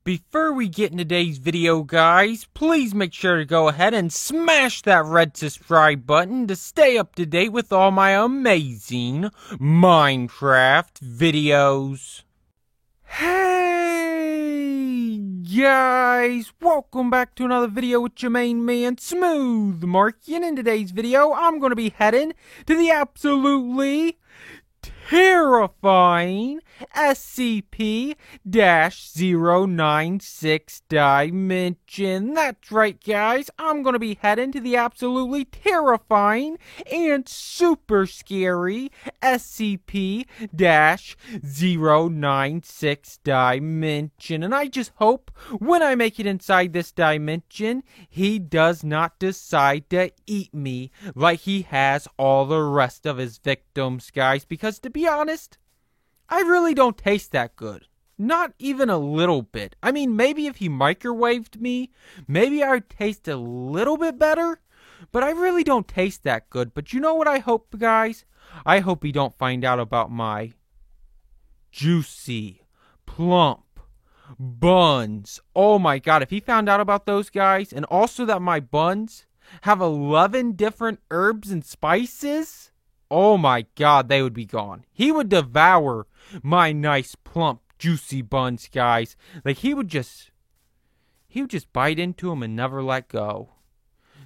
Before we get into today's video, guys, please make sure to go ahead and smash that red subscribe button to stay up to date with all my amazing Minecraft videos. Hey guys, welcome back to another video with your main man, Smooth Marky, and in today's video, I'm going to be heading to the absolutely terrifying SCP-096 dimension. That's right, guys. I'm going to be heading to the absolutely terrifying and super scary SCP-096 dimension. And I just hope when I make it inside this dimension, he does not decide to eat me like he has all the rest of his victims, guys. Because to be honest, I really don't taste that good. Not even a little bit. I mean, maybe if he microwaved me, maybe I'd taste a little bit better. But I really don't taste that good. But you know what I hope, guys? I hope he don't find out about my juicy, plump buns. Oh my god, if he found out about those, guys, and also that my buns have 11 different herbs and spices, oh my god, they would be gone. He would devour my nice, plump, juicy buns, guys. Like, he would just bite into them and never let go.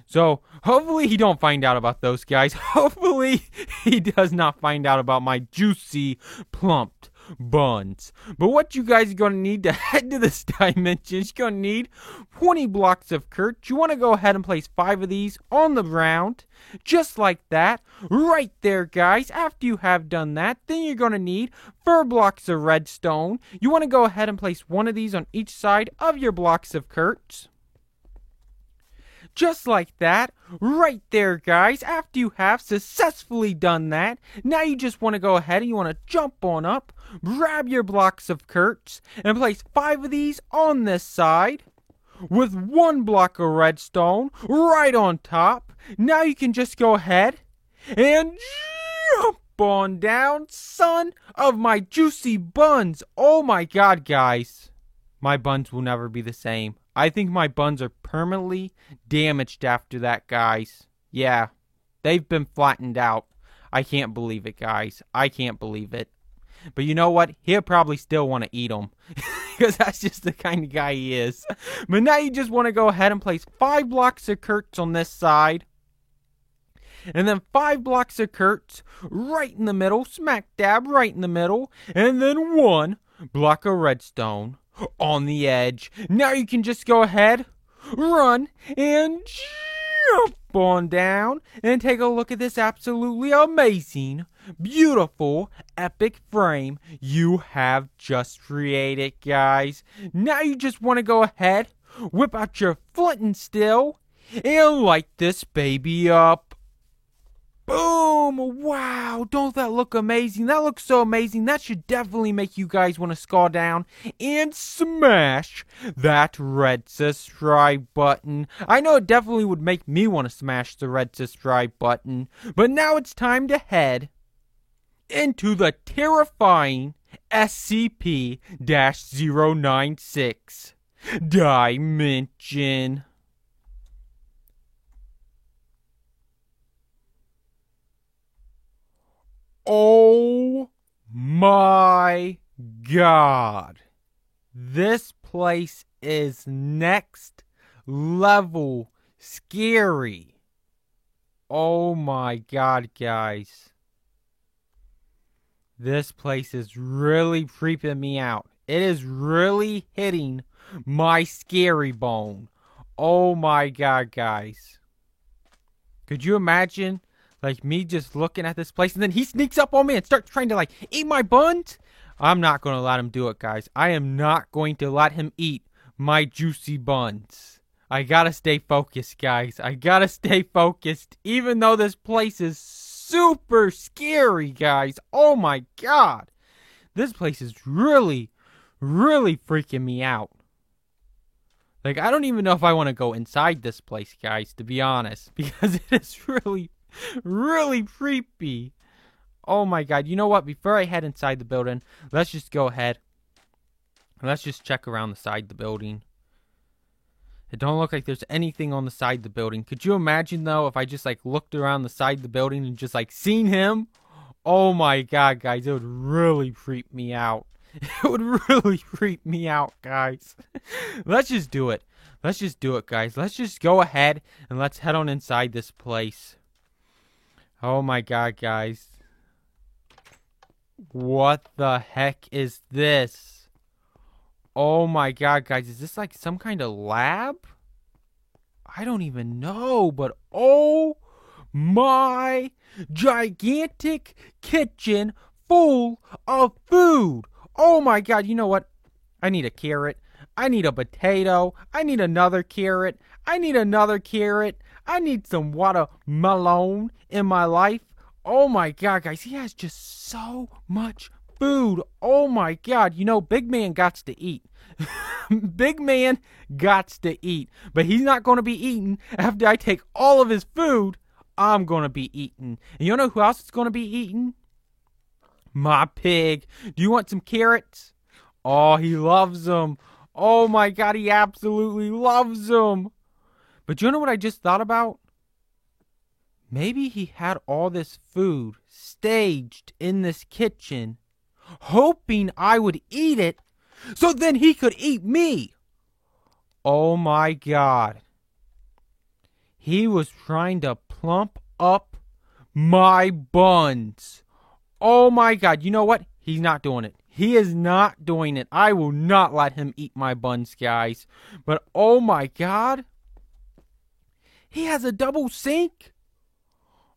So, hopefully he don't find out about those, guys. Hopefully he does not find out about my juicy, plumped buns. But what you guys are going to need to head to this dimension is you're going to need 20 blocks of Kurt. You want to go ahead and place 5 of these on the ground, just like that, right there, guys. After you have done that, then you're going to need 4 blocks of redstone. You want to go ahead and place 1 of these on each side of your blocks of Kurt's. Just like that, right there, guys. After you have successfully done that, now you just want to go ahead and you want to jump on up, grab your blocks of Kurt's, and place 5 of these on this side, with 1 block of redstone right on top. Now you can just go ahead and jump on down, son of my juicy buns. Oh my god, guys. My buns will never be the same. I think my buns are permanently damaged after that, guys. Yeah, they've been flattened out. I can't believe it, guys. I can't believe it. But you know what? He'll probably still want to eat them. Because that's just the kind of guy he is. But now you just want to go ahead and place 5 blocks of Kurt's on this side. And then 5 blocks of Kurt's right in the middle. Smack dab right in the middle. And then 1 block of redstone on the edge. Now you can just go ahead, run, and jump on down and take a look at this absolutely amazing, beautiful, epic frame you have just created, guys. Now you just want to go ahead, whip out your flint and steel, and light this baby up. Boom! Wow, don't that look amazing? That looks so amazing. That should definitely make you guys want to scroll down and smash that red subscribe button. I know it definitely would make me want to smash the red subscribe button. But now it's time to head into the terrifying SCP-096 dimension. Oh my god. This place is next level scary. Oh my god, guys. This place is really creeping me out. It is really hitting my scary bone. Oh my god, guys. Could you imagine? Like, me just looking at this place, and then he sneaks up on me and starts trying to, like, eat my buns? I'm not going to let him do it, guys. I am not going to let him eat my juicy buns. I gotta stay focused, guys. I gotta stay focused, even though this place is super scary, guys. Oh, my God. This place is really, really freaking me out. Like, I don't even know if I want to go inside this place, guys, to be honest, because it is really creepy. Oh my god, you know what? Before I head inside the building, let's just go ahead Let's just check around the side of the building. It don't look like there's anything on the side of the building. Could you imagine, though, if I just, like, looked around the side of the building and just, like, seen him? Oh, my God, guys. It would really creep me out. It would really creep me out, guys. Let's just do it. Let's just do it, guys. Let's just go ahead and let's head on inside this place. Oh, my God, guys. What the heck is this? Oh, my God, guys. Is this like some kind of lab? I don't even know, but oh my gigantic kitchen full of food. Oh my God, you know what? I need a carrot. I need a potato. I need another carrot. I need another carrot. I need some watermelon in my life. Oh my God, guys, he has just so much food. Oh my God, you know, Big Man gots to eat. Big Man gots to eat. But he's not going to be eating after I take all of his food. I'm going to be eating. And you know who else is going to be eating? My pig. Do you want some carrots? Oh, he loves them. Oh my God, he absolutely loves them. But you know what I just thought about? Maybe he had all this food staged in this kitchen, hoping I would eat it, so then he could eat me. Oh my God. He was trying to plump up my buns. Oh my God. You know what? He's not doing it. He is not doing it. I will not let him eat my buns, guys. But oh my God. He has a double sink.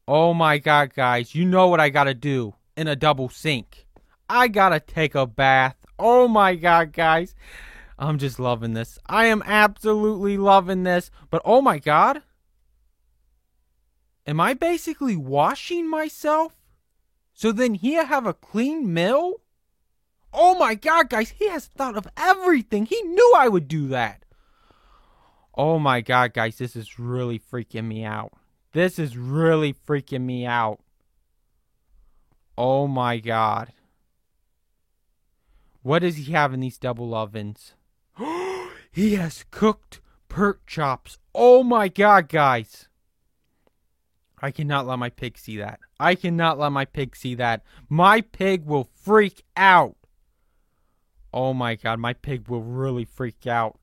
Oh my God, guys. You know what I gotta do in a double sink. I gotta take a bath. Oh my God, guys. I'm just loving this. I am absolutely loving this. But oh my God. Am I basically washing myself? So then he'll have a clean meal? Oh my God, guys. He has thought of everything. He knew I would do that. Oh my God, guys. This is really freaking me out. This is really freaking me out. Oh my God. What does he have in these double ovens? He has cooked pork chops. Oh my God, guys. I cannot let my pig see that. I cannot let my pig see that. My pig will freak out. Oh my God, my pig will really freak out.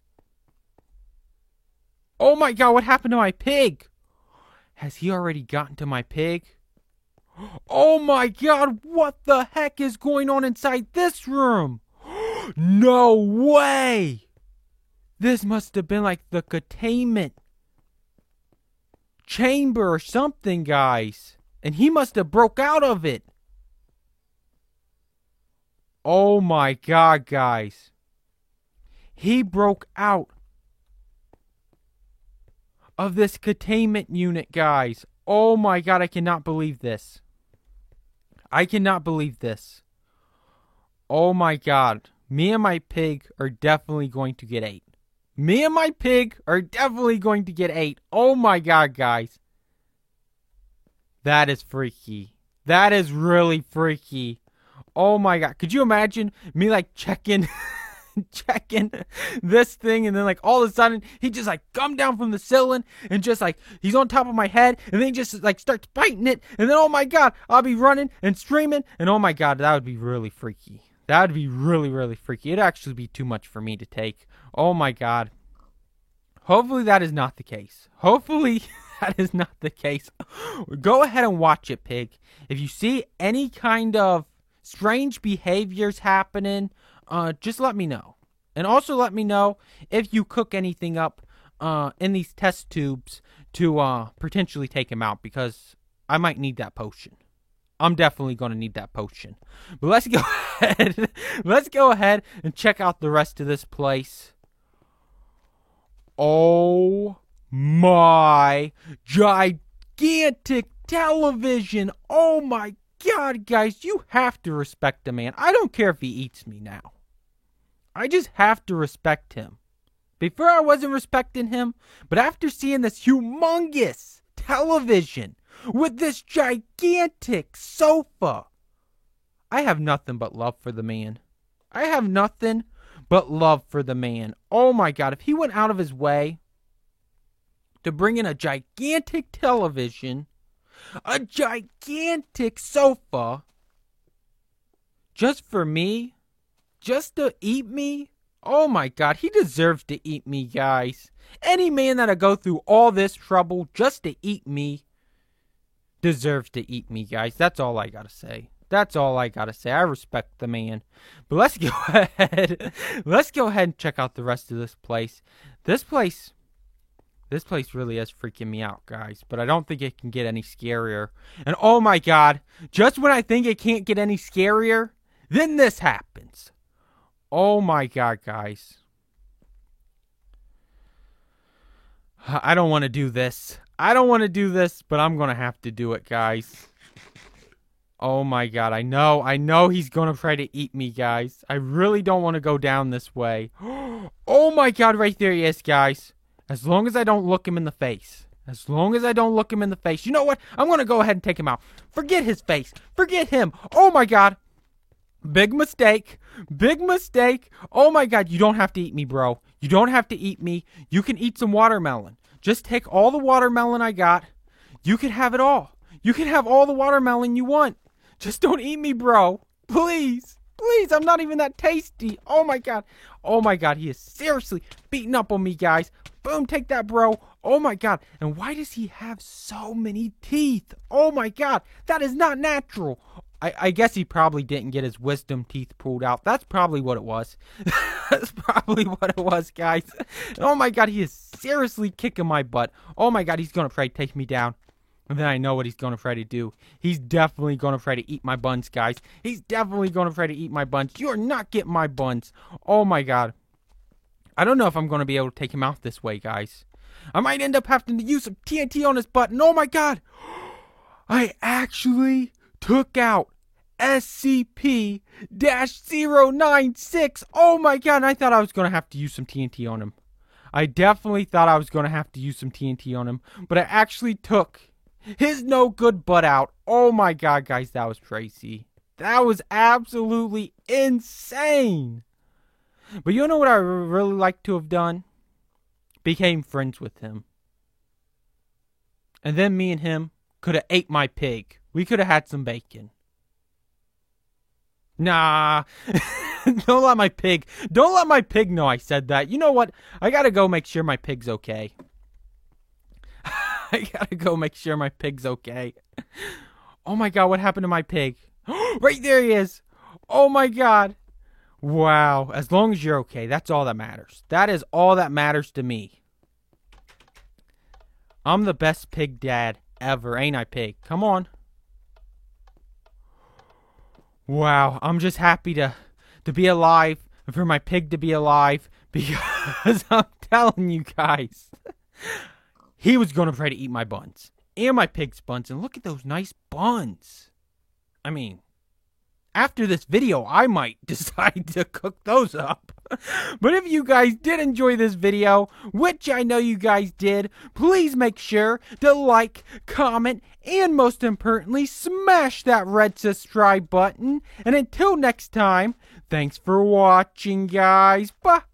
Oh my God, what happened to my pig? Has he already gotten to my pig? Oh my God, what the heck is going on inside this room? No way! This must have been like the containment chamber or something, guys. And he must have broke out of it. Oh my God, guys. He broke out of this containment unit, guys. Oh my God, I cannot believe this. I cannot believe this. Oh my God. Me and my pig are definitely going to get ate. Me and my pig are definitely going to get ate. Oh my God, guys. That is freaky. That is really freaky. Oh my God. Could you imagine me like checking this thing, and then like all of a sudden he just like come down from the ceiling and just like he's on top of my head, and then he just like starts biting it, and then oh my God, I'll be running and screaming, and oh my God, that would be really freaky. That would be really, really freaky. It'd actually be too much for me to take. Oh my God. Hopefully that is not the case. Hopefully that is not the case. Go ahead and watch it, pig. If you see any kind of strange behaviors happening, just let me know. And also let me know if you cook anything up in these test tubes to potentially take him out, because I might need that potion. I'm definitely going to need that potion. But let's go ahead. Let's go ahead and check out the rest of this place. Oh my gigantic television. Oh my God, guys, you have to respect the man. I don't care if he eats me now. I just have to respect him. Before I wasn't respecting him, but after seeing this humongous television with this gigantic sofa, I have nothing but love for the man. I have nothing but love for the man. Oh my God, if he went out of his way to bring in a gigantic television, a gigantic sofa, just for me, just to eat me, oh my God, he deserves to eat me, guys. Any man that'll go through all this trouble just to eat me deserves to eat me, guys. That's all I gotta say. That's all I gotta say. I respect the man. But let's go ahead. Let's go ahead and check out the rest of this place. This place really is freaking me out, guys. But I don't think it can get any scarier. And oh my God, just when I think it can't get any scarier, then this happens. Oh my God, guys. I don't want to do this. I don't want to do this, but I'm going to have to do it, guys. Oh my God, I know he's gonna try to eat me, guys. I really don't want to go down this way. Oh my God, right there he is, guys. As long as I don't look him in the face. As long as I don't look him in the face. You know what? I'm gonna go ahead and take him out. Forget his face. Forget him. Oh my God. Big mistake. Big mistake. Oh my God, you don't have to eat me, bro. You don't have to eat me. You can eat some watermelon. Just take all the watermelon I got. You can have it all. You can have all the watermelon you want. Just don't eat me, bro. Please. Please, I'm not even that tasty. Oh my God. Oh my God, he is seriously beating up on me, guys. Boom, take that, bro. Oh my God. And why does he have so many teeth? Oh my God. That is not natural. I guess he probably didn't get his wisdom teeth pulled out. That's probably what it was. That's probably what it was, guys. Oh my God, he is seriously kicking my butt. Oh my God, he's going to try to take me down. And then I know what he's going to try to do. He's definitely going to try to eat my buns, guys. He's definitely going to try to eat my buns. You are not getting my buns. Oh, my God. I don't know if I'm going to be able to take him out this way, guys. I might end up having to use some TNT on his butt. And oh, my God. I actually took out SCP-096. Oh, my God. And I thought I was going to have to use some TNT on him. I definitely thought I was going to have to use some TNT on him. But I actually took his no good butt out. Oh my God, guys, that was crazy. That was absolutely insane. But you know what I really like to have done? Became friends with him. And then me and him could have ate my pig. We could have had some bacon. Nah. Don't let my pig know I said that. You know what? I gotta go make sure my pig's okay. I gotta go make sure my pig's okay. Oh my God, what happened to my pig? Right there he is. Oh my God. Wow. As long as you're okay, that's all that matters. That is all that matters to me. I'm the best pig dad ever, ain't I, pig? Come on. Wow. I'm just happy to be alive and for my pig to be alive because I'm telling you guys. He was going to try to eat my buns. And my pig's buns. And look at those nice buns. I mean, after this video, I might decide to cook those up. But if you guys did enjoy this video, which I know you guys did, please make sure to like, comment, and most importantly, smash that red subscribe button. And until next time, thanks for watching, guys. Bye.